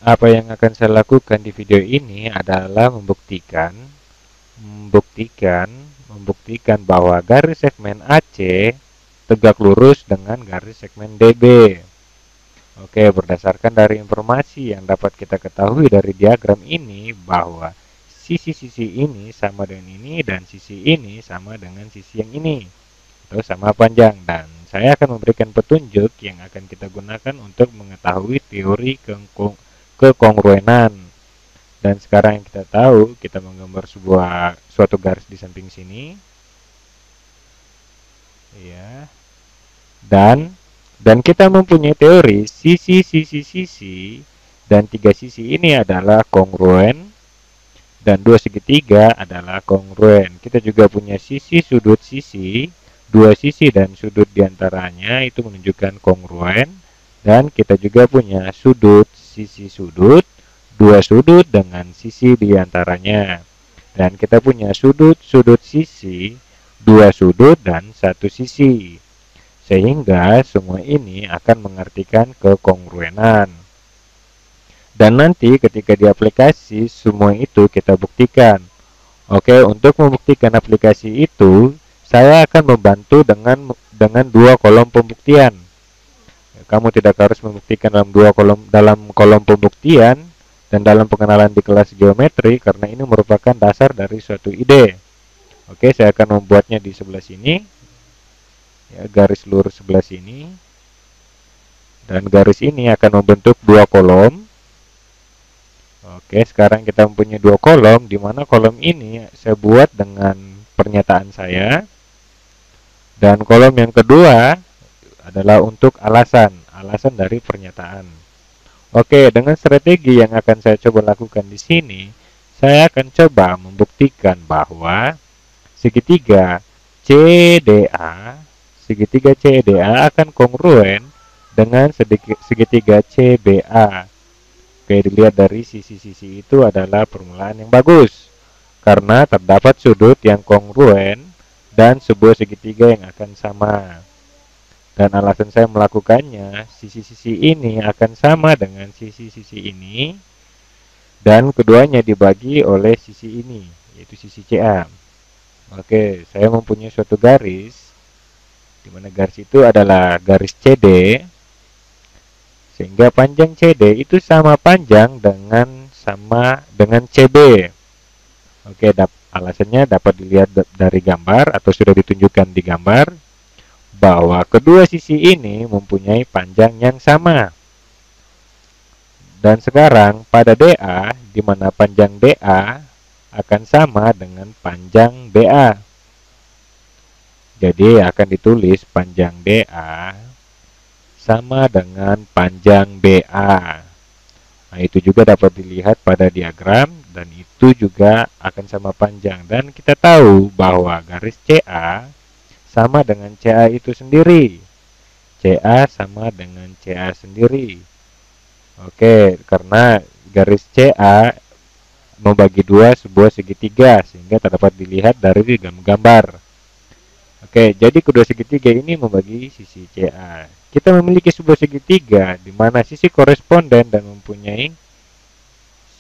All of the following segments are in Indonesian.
Apa yang akan saya lakukan di video ini adalah membuktikan bahwa garis segmen AC tegak lurus dengan garis segmen DB. Oke, berdasarkan dari informasi yang dapat kita ketahui dari diagram ini bahwa sisi-sisi ini sama dengan ini dan sisi ini sama dengan sisi yang ini. Itu sama panjang, dan saya akan memberikan petunjuk yang akan kita gunakan untuk mengetahui teori kekongruenan. Dan sekarang yang kita tahu, kita menggambar suatu garis di samping sini. Ya. Dan kita mempunyai teori sisi dan tiga sisi ini adalah kongruen dan dua segitiga adalah kongruen. Kita juga punya sudut sisi, dua sisi dan sudut diantaranya itu menunjukkan kongruen. Dan kita juga punya sudut, dua sudut dengan sisi diantaranya. Dan kita punya sudut sisi, dua sudut dan satu sisi. Sehingga semua ini akan mengartikan kekongruenan. Dan nanti ketika di aplikasi semua itu kita buktikan. Oke, untuk membuktikan aplikasi itu, saya akan membantu dengan dua kolom pembuktian. Kamu tidak harus membuktikan dalam kolom pembuktian dan dalam pengenalan di kelas geometri, karena ini merupakan dasar dari suatu ide. Oke, saya akan membuatnya di sebelah sini. Ya, garis lurus sebelah sini, dan garis ini akan membentuk dua kolom. Oke, sekarang kita mempunyai dua kolom, di mana kolom ini saya buat dengan pernyataan saya, dan kolom yang kedua adalah untuk alasan dari pernyataan. Oke, dengan strategi yang akan saya coba lakukan di sini, saya akan coba membuktikan bahwa segitiga CDA akan kongruen dengan segitiga CBA. Oke, dilihat dari sisi-sisi itu adalah permulaan yang bagus, karena terdapat sudut yang kongruen dan sebuah segitiga yang akan sama. Dan alasan saya melakukannya, sisi-sisi ini akan sama dengan sisi-sisi ini, dan keduanya dibagi oleh sisi ini, yaitu sisi CA. Oke, saya mempunyai suatu garis, di mana garis itu adalah garis CD, sehingga panjang CD itu sama panjang dengan CB. Oke, alasannya dapat dilihat dari gambar atau sudah ditunjukkan di gambar bahwa kedua sisi ini mempunyai panjang yang sama. Dan sekarang pada DA, di mana panjang DA akan sama dengan panjang BA. Jadi akan ditulis panjang DA sama dengan panjang BA. Nah, itu juga dapat dilihat pada diagram, dan itu juga akan sama panjang. Dan kita tahu bahwa garis CA sama dengan CA itu sendiri. CA sama dengan CA sendiri. Oke, karena garis CA membagi dua sebuah segitiga, sehingga terdapat dilihat dari gambar. Oke, jadi kedua segitiga ini membagi sisi CA. Kita memiliki sebuah segitiga di mana sisi koresponden dan mempunyai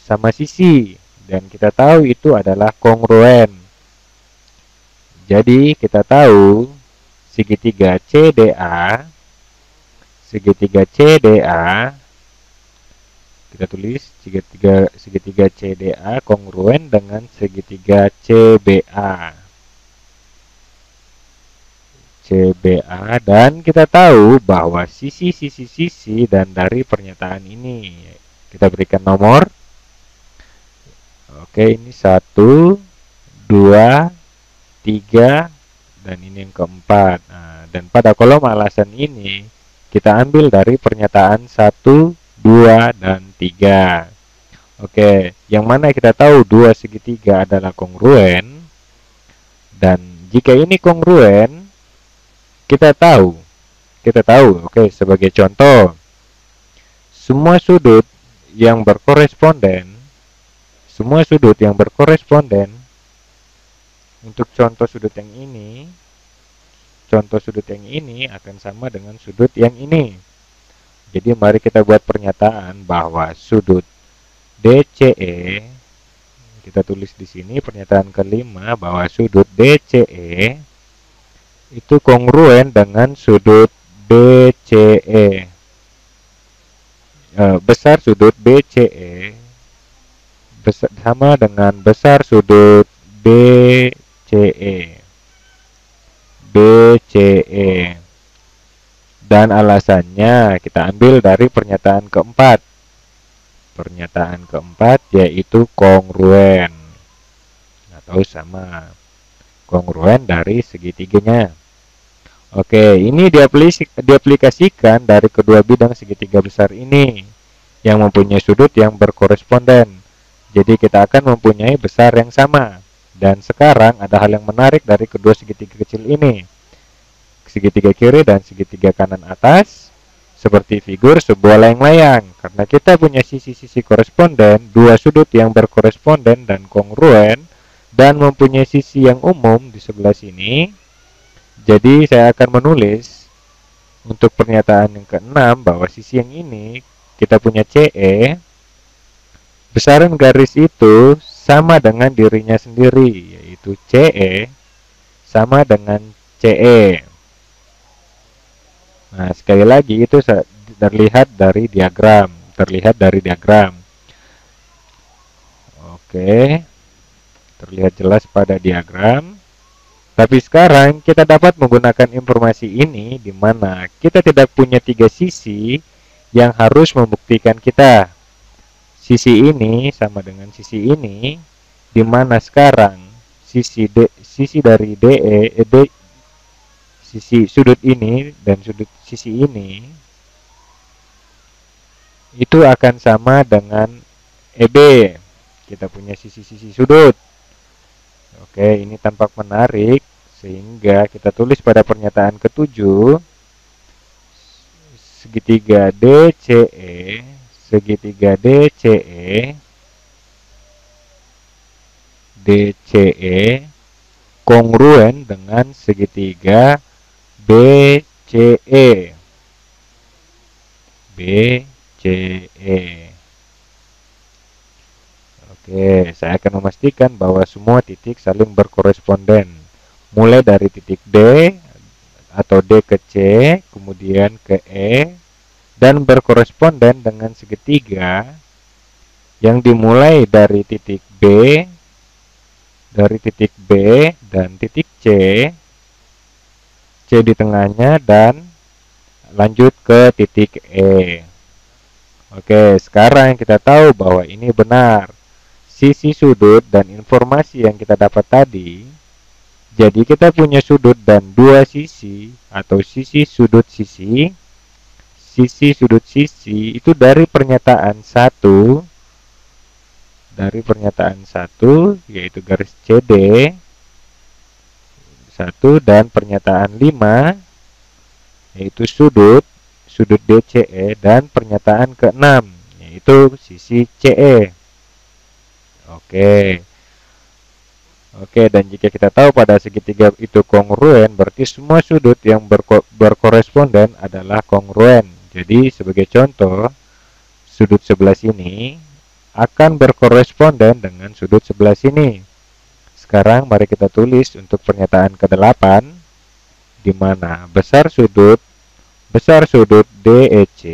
sama sisi, dan kita tahu itu adalah kongruen. Jadi kita tahu segitiga CDA kita tulis segitiga CDA kongruen dengan segitiga CBA. Dan kita tahu bahwa sisi dan dari pernyataan ini kita berikan nomor. Oke, ini 1, 2, 3, dan ini yang keempat. Nah, dan pada kolom alasan ini kita ambil dari pernyataan 1, 2, dan 3. Oke, yang mana kita tahu dua segitiga adalah kongruen, dan jika ini kongruen, kita tahu, oke, sebagai contoh, semua sudut yang berkoresponden untuk contoh sudut yang ini akan sama dengan sudut yang ini. Jadi mari kita buat pernyataan bahwa sudut DCE, kita tulis di sini pernyataan kelima bahwa sudut DCE itu kongruen dengan sudut BCE. Besar sudut BCE sama dengan besar sudut BCE. Dan alasannya kita ambil dari pernyataan keempat. Pernyataan keempat yaitu kongruen atau sama. Kongruen dari segitiganya. Oke, ini diaplikasikan dari kedua bidang segitiga besar ini yang mempunyai sudut yang berkoresponden. Jadi kita akan mempunyai besar yang sama. Dan sekarang ada hal yang menarik dari kedua segitiga kecil ini. Segitiga kiri dan segitiga kanan atas seperti figur sebuah layang-layang. Karena kita punya sisi-sisi koresponden, dua sudut yang berkoresponden dan kongruen, dan mempunyai sisi yang umum di sebelah sini. Jadi saya akan menulis untuk pernyataan yang keenam bahwa sisi yang ini kita punya CE, besaran garis itu sama dengan dirinya sendiri, yaitu CE sama dengan CE. Nah, sekali lagi itu terlihat dari diagram, Oke, terlihat jelas pada diagram. Tapi sekarang kita dapat menggunakan informasi ini di mana kita tidak punya tiga sisi yang harus membuktikan kita. Sisi ini sama dengan sisi ini, di mana sekarang sisi dari sisi sudut ini dan sudut sisi ini itu akan sama dengan EB. Kita punya sisi-sisi sudut. Oke, ini tampak menarik sehingga kita tulis pada pernyataan ketujuh segitiga DCE kongruen dengan segitiga BCE. Oke, saya akan memastikan bahwa semua titik saling berkoresponden. Mulai dari titik D atau D ke C, kemudian ke E, dan berkoresponden dengan segitiga yang dimulai dari titik B, dan titik C di tengahnya, dan lanjut ke titik E. Oke, sekarang kita tahu bahwa ini benar. Sisi sudut dan informasi yang kita dapat tadi, jadi kita punya sudut dan dua sisi atau sisi sudut sisi itu dari pernyataan 1 yaitu garis CD 1, dan pernyataan 5 yaitu sudut DCE, dan pernyataan ke-6 yaitu sisi CE. Oke, dan jika kita tahu pada segitiga itu kongruen, berarti semua sudut yang berkoresponden adalah kongruen. Jadi sebagai contoh, sudut sebelah sini akan berkoresponden dengan sudut sebelah sini. Sekarang mari kita tulis untuk pernyataan ke-8, di mana besar sudut DEC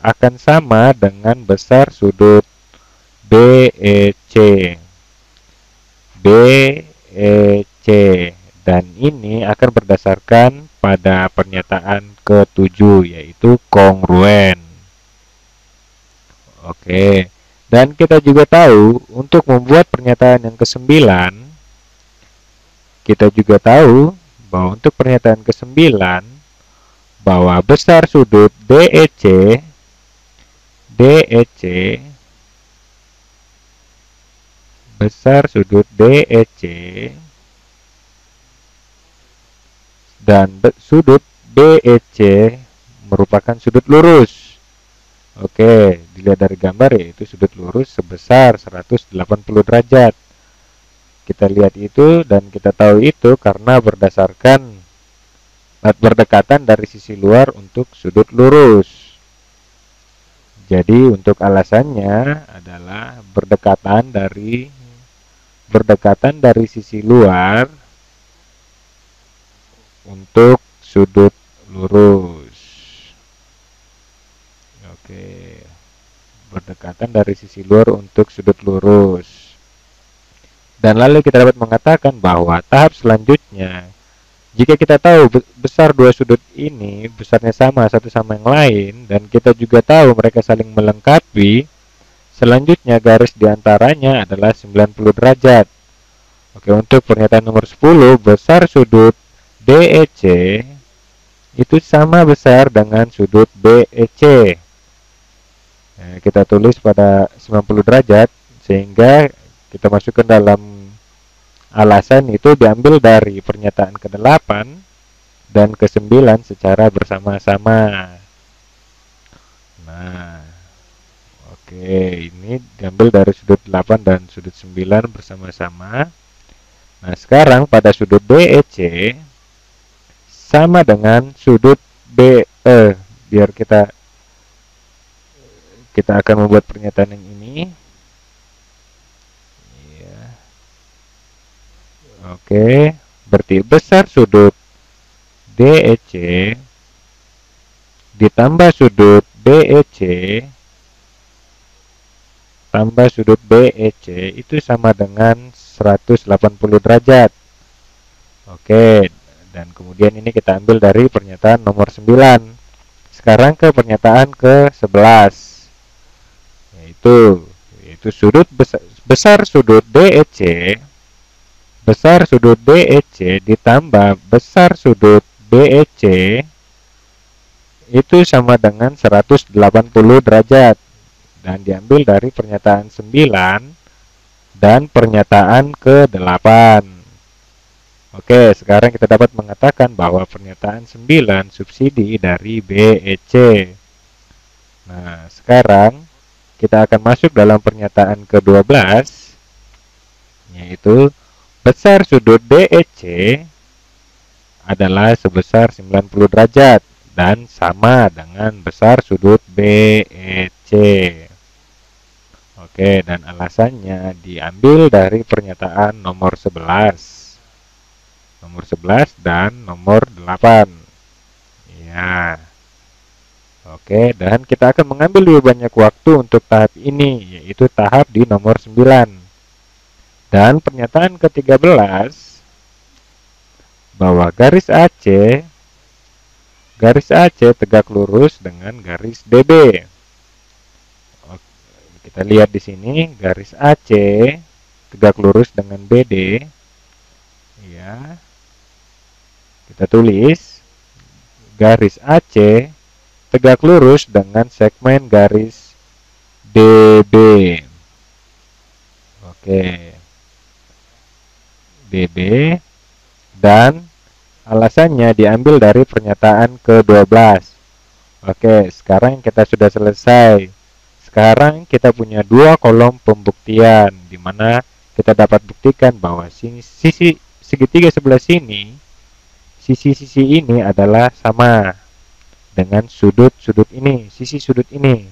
akan sama dengan besar sudut BEC. Dan ini akan berdasarkan pada pernyataan ke-7 yaitu kongruen. Oke, dan kita juga tahu untuk membuat pernyataan yang ke-9, kita juga tahu bahwa untuk pernyataan ke-9 bahwa besar sudut DEC dan sudut BEC merupakan sudut lurus. Oke, dilihat dari gambar yaitu sudut lurus sebesar 180 derajat. Kita lihat itu dan kita tahu itu karena berdasarkan berdekatan dari sisi luar untuk sudut lurus. Jadi untuk alasannya adalah berdekatan dari sisi luar untuk sudut lurus. Oke. Berdekatan dari sisi luar untuk sudut lurus. Dan lalu kita dapat mengatakan bahwa tahap selanjutnya, jika kita tahu besar dua sudut ini besarnya sama satu sama yang lain, dan kita juga tahu mereka saling melengkapi, selanjutnya garis diantaranya adalah 90 derajat. Oke, untuk pernyataan nomor 10, besar sudut DEC itu sama besar dengan sudut BEC. Nah, kita tulis pada 90 derajat, sehingga kita masukkan dalam alasan itu diambil dari pernyataan ke-8 dan ke-9 secara bersama-sama. Nah, oke, ini diambil dari sudut 8 dan sudut 9 bersama-sama. Nah, sekarang pada sudut DEC sama dengan sudut BE. Biar kita akan membuat pernyataan yang ini. Ya. Oke, berarti besar sudut DEC ditambah sudut BEC tambah sudut BEC itu sama dengan 180 derajat. Oke, dan kemudian ini kita ambil dari pernyataan nomor 9. Sekarang ke pernyataan ke-11. Yaitu sudut besar sudut DEC ditambah besar sudut BEC itu sama dengan 180 derajat, dan diambil dari pernyataan 9 dan pernyataan ke-8. Oke, sekarang kita dapat mengatakan bahwa pernyataan 9 subsidi dari BEC. Nah, sekarang kita akan masuk dalam pernyataan ke-12, yaitu besar sudut DEC adalah sebesar 90 derajat dan sama dengan besar sudut BEC. Oke, dan alasannya diambil dari pernyataan nomor 11. Nomor 11 dan nomor 8. Ya. Oke, dan kita akan mengambil lebih banyak waktu untuk tahap ini, yaitu tahap di nomor 9. Dan pernyataan ke-13 bahwa garis AC tegak lurus dengan garis DB. Kita lihat di sini garis AC tegak lurus dengan BD. Ya. Kita tulis garis AC tegak lurus dengan segmen garis DB. Oke. DB, dan alasannya diambil dari pernyataan ke-12. Oke, sekarang kita sudah selesai. Sekarang kita punya dua kolom pembuktian, di mana kita dapat buktikan bahwa sisi segitiga sebelah sini, sisi-sisi ini adalah sama dengan sudut-sudut ini, sisi sudut ini.